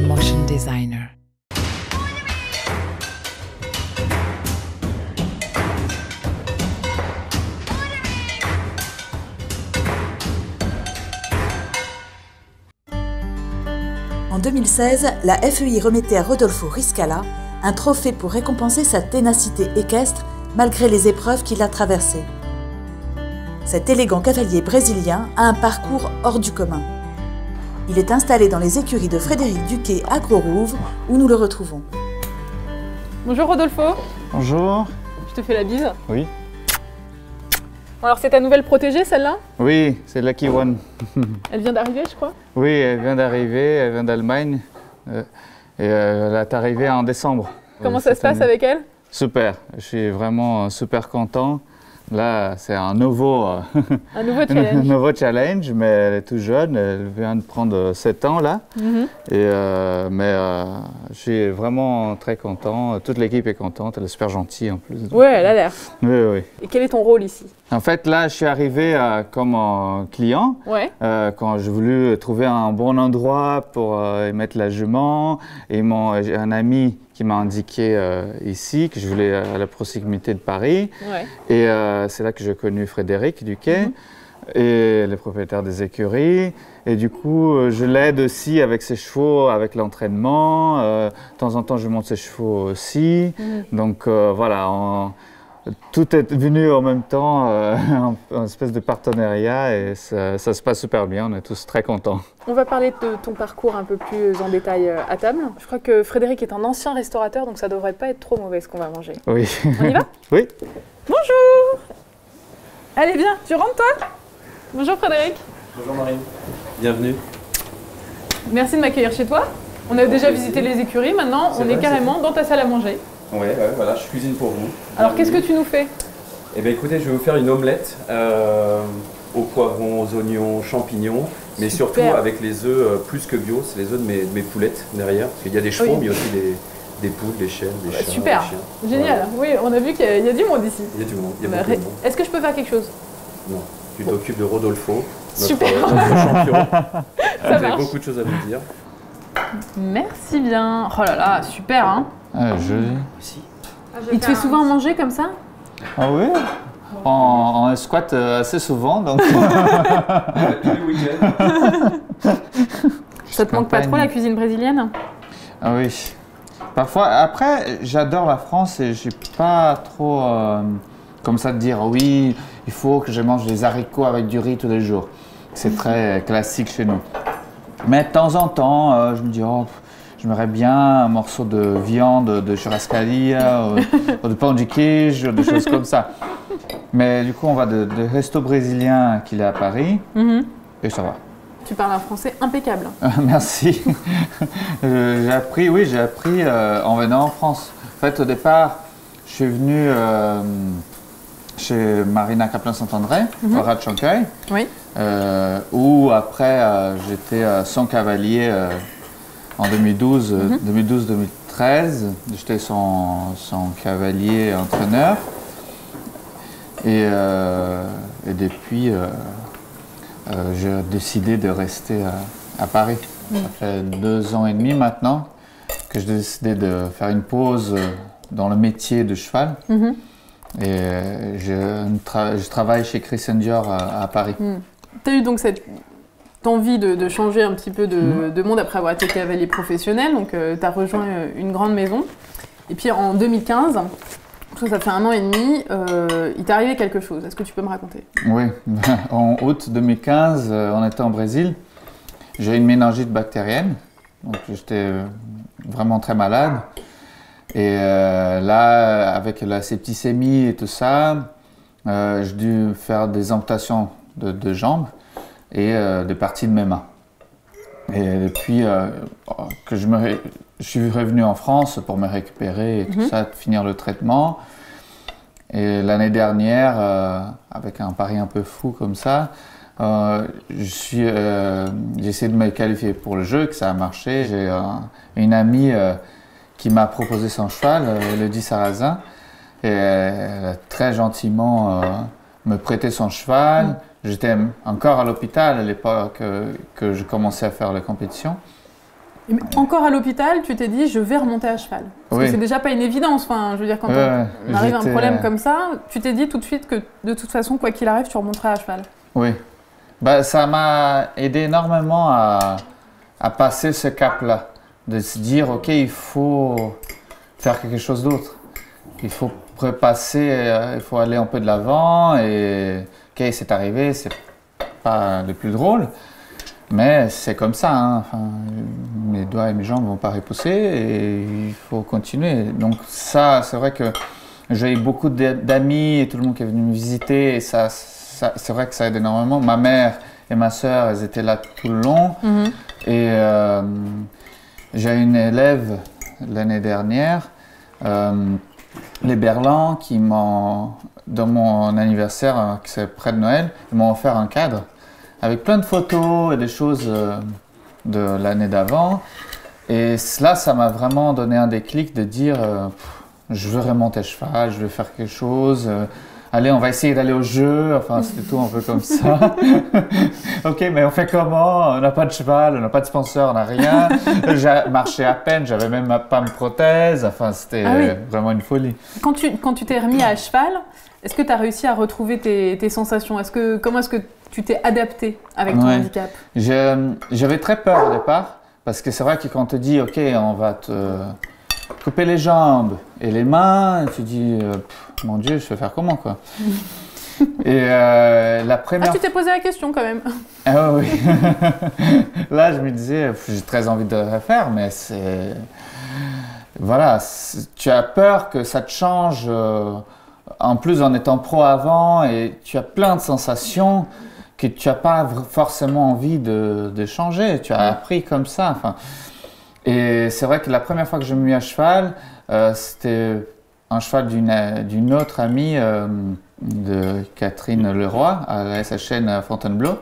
motion designer. En 2016, la FEI remettait à Rodolfo Riscala un trophée pour récompenser sa ténacité équestre malgré les épreuves qu'il a traversées. Cet élégant cavalier brésilien a un parcours hors du commun. Il est installé dans les écuries de Frédéric Duquet à Grosrouve, où nous le retrouvons. Bonjour Rodolfo. Bonjour. Je te fais la bise. Oui. Alors c'est ta nouvelle protégée celle-là? Oui, c'est Lucky One. Elle vient d'arriver je crois? Oui, elle vient d'arriver, elle vient d'Allemagne. Elle est arrivée en décembre. Comment ça se passe avec elle? Super, je suis vraiment super content. Là, c'est un nouveau challenge. nouveau challenge, mais elle est toute jeune, elle vient de prendre 7 ans là. Je suis vraiment très content, toute l'équipe est contente, elle est super gentille en plus. Ouais, elle a l'air. Oui, oui. Et quel est ton rôle ici? En fait, là, je suis arrivé comme client, quand j'ai voulu trouver un bon endroit pour y mettre la jument. Et j'ai un ami qui m'a indiqué ici que je voulais à la proximité de Paris. Et c'est là que j'ai connu Frédéric Duquet et le propriétaire des écuries. Et du coup, je l'aide aussi avec ses chevaux, avec l'entraînement. De temps en temps, je monte ses chevaux aussi. Donc voilà, tout est venu en même temps, en espèce de partenariat et ça se passe super bien, on est tous très contents. On va parler de ton parcours un peu plus en détail à table. Je crois que Frédéric est un ancien restaurateur, donc ça devrait pas être trop mauvais ce qu'on va manger. Oui. On y va? Oui. Bonjour! Allez bien, tu rentres toi? Bonjour Frédéric. Bonjour Marine, bienvenue. Merci de m'accueillir chez toi. On a déjà visité les écuries, maintenant on est carrément dans ta salle à manger. Ouais, voilà, je cuisine pour vous. Alors qu'est-ce que tu nous fais? Eh bien écoutez, je vais vous faire une omelette aux poivrons, aux oignons, champignons, mais surtout avec les œufs plus que bio, c'est les œufs de mes poulettes derrière. Parce qu'il y a des chevaux, mais il y a aussi des poules, des chèvres, des chats, super, des chiens. Génial. Voilà. Oui, on a vu qu'il y a du monde ici. Il y a du monde, il y a beaucoup de monde. Est-ce que je peux faire quelque chose? Non, tu t'occupes de Rodolfo, super. Notre champion. Vous avez marche. beaucoup de choses à vous dire. Merci bien. Oh là là, super hein. Ah, joli. Il te fait souvent manger comme ça? Ah oui, on squatte assez souvent, donc... Tous les week-ends. Ça te manque pas trop la cuisine brésilienne? Ah oui. Parfois, après, j'adore la France et je suis pas trop comme ça de dire oui, il faut que je mange des haricots avec du riz tous les jours. C'est très classique chez nous. Mais de temps en temps, je me dis, oh, j'aimerais bien un morceau de viande de churrascaria, ou de pão de queijo, des choses comme ça. Mais du coup, on va de resto brésilien qu'il est à Paris, et ça va. Tu parles un français impeccable. Merci. J'ai appris en venant en France. En fait, au départ, je suis venu chez Marina Kaplan-Saint-André, au Rat de Chancay, où après j'étais son cavalier en 2012-2013. J'étais son cavalier entraîneur. Et depuis, j'ai décidé de rester à Paris. Ça fait 2 ans et demi maintenant que j'ai décidé de faire une pause dans le métier de cheval. Et je travaille chez Christian Dior à Paris. Tu as eu donc cette envie de changer un petit peu de monde après avoir été cavalier professionnel. Donc tu as rejoint une grande maison. Et puis en 2015, ça fait 1 an et demi, il t'est arrivé quelque chose. Est-ce que tu peux me raconter? Oui, en août 2015, on était en Brésil. J'ai eu une méningite bactérienne, donc j'étais vraiment très malade. Et là, avec la septicémie et tout ça, j'ai dû faire des amputations de jambes et des parties de mes mains. Et depuis que je suis revenu en France pour me récupérer et tout ça, finir le traitement. Et l'année dernière, avec un pari un peu fou comme ça, j'ai essayé de me qualifier pour le jeu, que ça a marché. J'ai une amie qui m'a proposé son cheval, Elodie Sarrazin, et elle a très gentiment me prêté son cheval. J'étais encore à l'hôpital à l'époque que je commençais à faire la compétition. Mais encore à l'hôpital, tu t'es dit, je vais remonter à cheval. Parce que c'est déjà pas une évidence. Enfin, je veux dire, quand on arrive à un problème comme ça, tu t'es dit tout de suite que de toute façon, quoi qu'il arrive, tu remonterais à cheval. Oui. Bah, ça m'a aidé énormément à passer ce cap-là. De se dire, OK, il faut faire quelque chose d'autre. Il faut repasser, il faut aller un peu de l'avant. Et OK, c'est arrivé, c'est pas le plus drôle. Mais c'est comme ça, hein. Enfin, mes doigts et mes jambes ne vont pas repousser et il faut continuer. Donc ça, c'est vrai que j'ai eu beaucoup d'amis et tout le monde qui est venu me visiter et ça c'est vrai que ça aide énormément. Ma mère et ma sœur, elles étaient là tout le long. Et j'ai une élève l'année dernière, les Berlans, qui m'ont, dans mon anniversaire, qui c'est près de Noël, ils m'ont offert un cadre avec plein de photos et des choses de l'année d'avant. Et cela, ça m'a vraiment donné un déclic de dire je veux remonter à cheval, je veux faire quelque chose. Allez, on va essayer d'aller au jeu. Enfin, c'était tout un peu comme ça. OK, mais on fait comment? On n'a pas de cheval, on n'a pas de sponsor, on n'a rien. J'ai marché à peine, j'avais même pas une prothèse. Enfin, c'était vraiment une folie. Quand tu t'es remis à cheval, est-ce que tu as réussi à retrouver tes sensations? Comment est-ce que tu t'es adapté avec ton handicap? J'avais très peur au départ, parce que c'est vrai que quand on te dit, OK, on va te couper les jambes et les mains, tu dis, mon Dieu, je vais faire comment, quoi? Et la première... Ah, tu t'es posé la question quand même. Ah oui. Là, je me disais, j'ai très envie de le refaire, mais c'est... Voilà, tu as peur que ça te change, en plus en étant pro avant, et tu as plein de sensations que tu n'as pas forcément envie de changer. Tu as appris comme ça. Enfin, et c'est vrai que la première fois que je me mis à cheval, c'était un cheval d'une autre amie de Catherine Leroy à la SHN à Fontainebleau.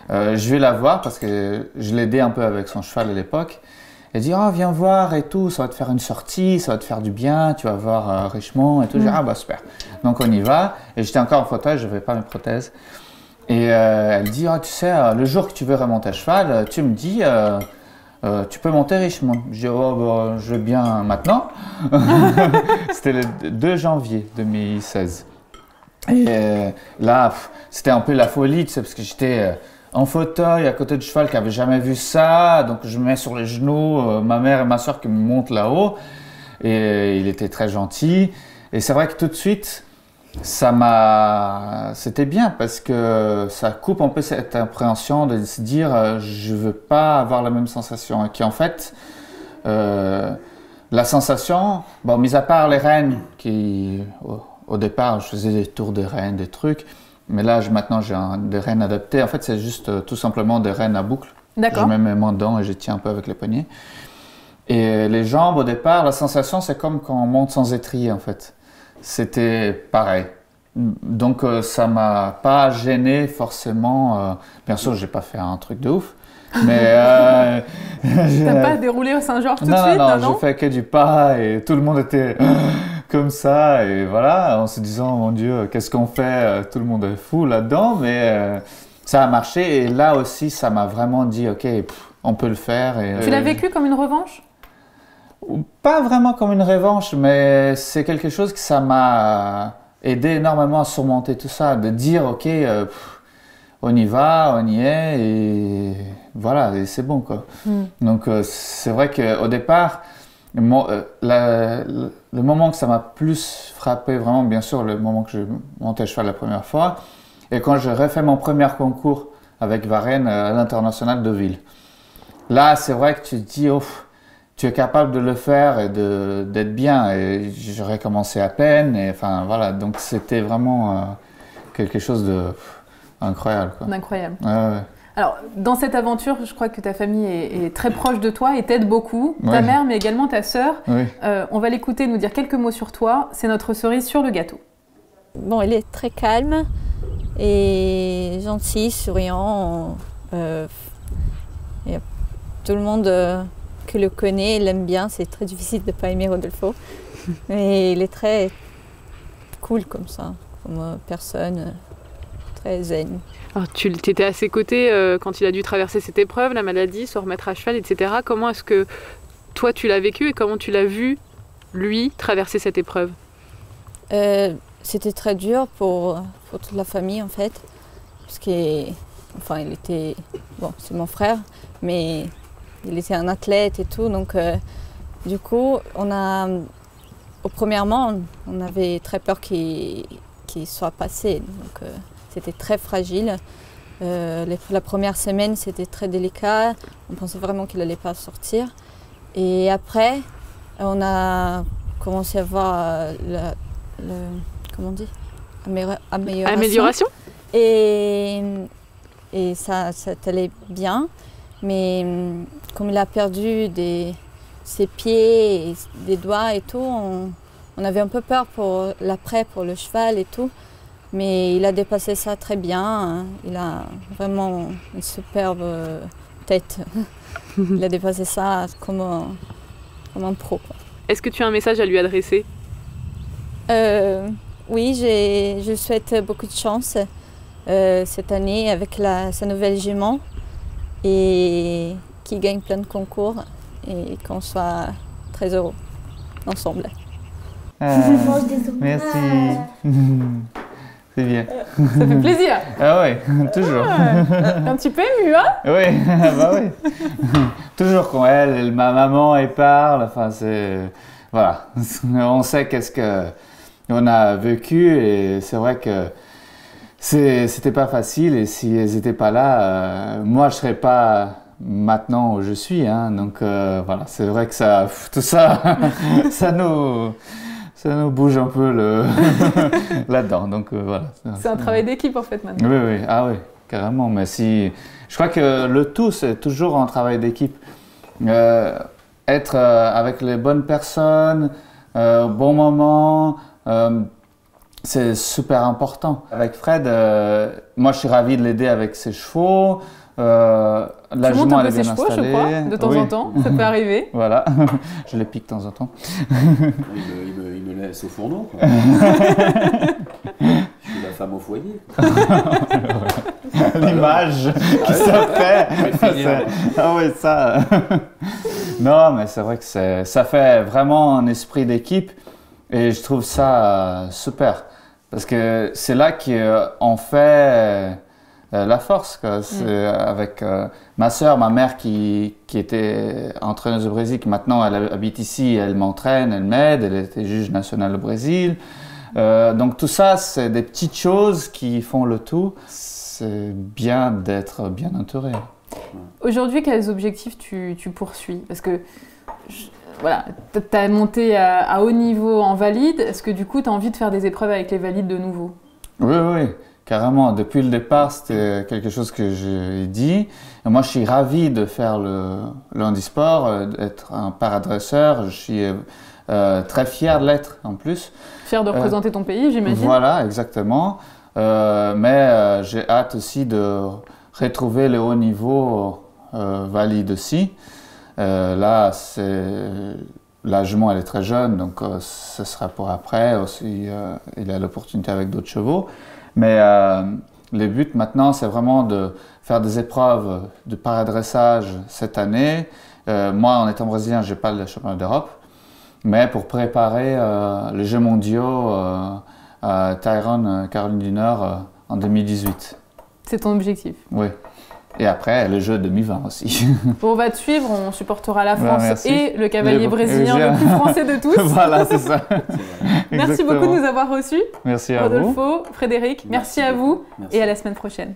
Je vais la voir parce que je l'aidais un peu avec son cheval à l'époque. Elle dit, oh, viens voir et tout, ça va te faire une sortie, ça va te faire du bien, tu vas voir Richemont et tout. Je dis, ah bah super. Donc on y va. Et j'étais encore en fauteuil, je n'avais pas mes prothèses. Et elle dit, oh, tu sais, le jour que tu veux remonter à cheval, tu me dis, tu peux monter Richemont. Je dis, oh, bah, je veux bien maintenant. C'était le 2 janvier 2016. Et là, c'était un peu la folie, tu sais, parce que j'étais en fauteuil à côté du cheval qui n'avait jamais vu ça. Donc je me mets sur les genoux, ma mère et ma soeur qui me montent là-haut. Et il était très gentil. Et c'est vrai que tout de suite, c'était bien parce que ça coupe un peu cette appréhension de se dire je veux pas avoir la même sensation. Et en fait, la sensation, bon, mis à part les rennes qui, au départ, je faisais des tours de rennes, des trucs. Mais là, maintenant, j'ai des rennes adaptées. En fait, c'est juste tout simplement des rennes à boucle. D'accord. Je mets mes mains dedans et je tiens un peu avec les poignets. Et les jambes, au départ, la sensation, c'est comme quand on monte sans étrier, en fait. C'était pareil. Donc, ça m'a pas gêné forcément. Bien sûr, j'ai pas fait un truc de ouf. Mais t'as pas déroulé au Saint-Georges tout de suite? Non, j'ai fait que du pas et tout le monde était comme ça. Et voilà, en se disant, mon Dieu, qu'est-ce qu'on fait? Tout le monde est fou là-dedans. Mais ça a marché. Et là aussi, ça m'a vraiment dit, OK, on peut le faire. Et, tu l'as vécu comme une revanche? Pas vraiment comme une revanche, mais c'est quelque chose que ça m'a aidé énormément à surmonter tout ça. De dire, OK, on y va, on y est, et voilà, et c'est bon, quoi. Donc, c'est vrai qu'au départ, le moment que ça m'a plus frappé, vraiment, bien sûr, le moment que je montais à cheval la première fois, et quand j'ai refait mon premier concours avec Varennes à l'international de Deauville. Là, c'est vrai que tu te dis, oh, tu es capable de le faire et d'être bien. Et j'aurais commencé à peine, et enfin, voilà, donc c'était vraiment quelque chose d'incroyable, quoi. Incroyable. Ouais. Alors, dans cette aventure, je crois que ta famille est très proche de toi et t'aide beaucoup. Ta mère, mais également ta sœur. Oui. On va l'écouter nous dire quelques mots sur toi. C'est notre cerise sur le gâteau. Bon, elle est très calme et gentille, souriant. Et tout le monde qui le connaît l'aime bien. C'est très difficile de ne pas aimer Rodolfo. Mais il est très cool comme ça, comme personne. très zen. Alors, tu étais à ses côtés quand il a dû traverser cette épreuve, la maladie, se remettre à cheval, etc. Comment est-ce que toi tu l'as vécu et comment tu l'as vu, lui, traverser cette épreuve? C'était très dur pour toute la famille en fait, parce qu'il était, bon, c'est mon frère, mais il était un athlète et tout, donc du coup, premièrement, on avait très peur qu'il soit passé, donc c'était très fragile. La première semaine, c'était très délicat, on pensait vraiment qu'il n'allait pas sortir. Et après, on a commencé à voir comment on dit, amélioration. Et ça allait bien, mais comme il a perdu ses pieds, et des doigts et tout, on avait un peu peur pour l'après, pour le cheval et tout. Mais il a dépassé ça très bien. Il a vraiment une superbe tête. Il a dépassé ça comme un pro. Est-ce que tu as un message à lui adresser? Oui, je souhaite beaucoup de chance cette année avec sa nouvelle jument et qu'il gagne plein de concours et qu'on soit très heureux ensemble. Merci. C'est bien. Ça fait plaisir. Ah ouais, toujours. T'es un petit peu ému, hein? Oui, bah oui. Toujours quand ma maman, elle parle, enfin c'est... Voilà, on sait qu'est-ce qu'on a vécu et c'est vrai que c'était pas facile et si elles n'étaient pas là, moi je serais pas maintenant où je suis, hein, donc voilà, c'est vrai que tout ça, ça nous bouge un peu là-dedans, donc voilà. C'est un travail d'équipe en fait maintenant. Oui, oui, ah oui, carrément, mais je crois que le tout c'est toujours un travail d'équipe. Être avec les bonnes personnes, au bon moment, c'est super important. Avec Fred, moi je suis ravi de l'aider avec ses chevaux. La jument elle est bien installée. Je crois, de temps en temps, ça peut arriver. Voilà, je les pique de temps en temps. Il me laisse au fourneau, quoi. Je suis la femme au foyer. L'image qui se fait. Ah oui, ça. Non, mais c'est vrai que ça fait vraiment un esprit d'équipe et je trouve ça super. Parce que c'est là qu'on fait la force. C'est avec ma sœur, ma mère qui était entraîneuse au Brésil, qui maintenant elle habite ici, elle m'entraîne, elle m'aide, elle était juge nationale au Brésil. Donc tout ça, c'est des petites choses qui font le tout. C'est bien d'être bien entouré. Aujourd'hui, quels objectifs tu poursuis? Parce que voilà, tu as monté à haut niveau en valide. Est-ce que du coup, tu as envie de faire des épreuves avec les valides de nouveau? Oui, oui, carrément. Depuis le départ, c'était quelque chose que j'ai dit. Et moi, je suis ravi de faire le handisport, d'être un paradresseur. Je suis très fier de l'être en plus. Fier de représenter ton pays, j'imagine. Voilà, exactement. Mais j'ai hâte aussi de retrouver le haut niveau valide aussi. Là, la jument, elle est très jeune, donc ce sera pour après aussi. Il a l'opportunité avec d'autres chevaux. Mais le but maintenant, c'est vraiment de faire des épreuves de paradressage cette année. Moi, en étant brésilien, je n'ai pas le championnat d'Europe. Mais pour préparer les Jeux mondiaux à Tyrone, Caroline du Nord, en 2018. C'est ton objectif? Oui. Et après, les Jeux 2020 aussi. Bon, on va te suivre, on supportera la France et le cavalier brésilien le plus français de tous. Voilà, c'est ça. Merci beaucoup de nous avoir reçus. Merci à vous. Rodolfo, Frédéric, merci à vous et à la semaine prochaine.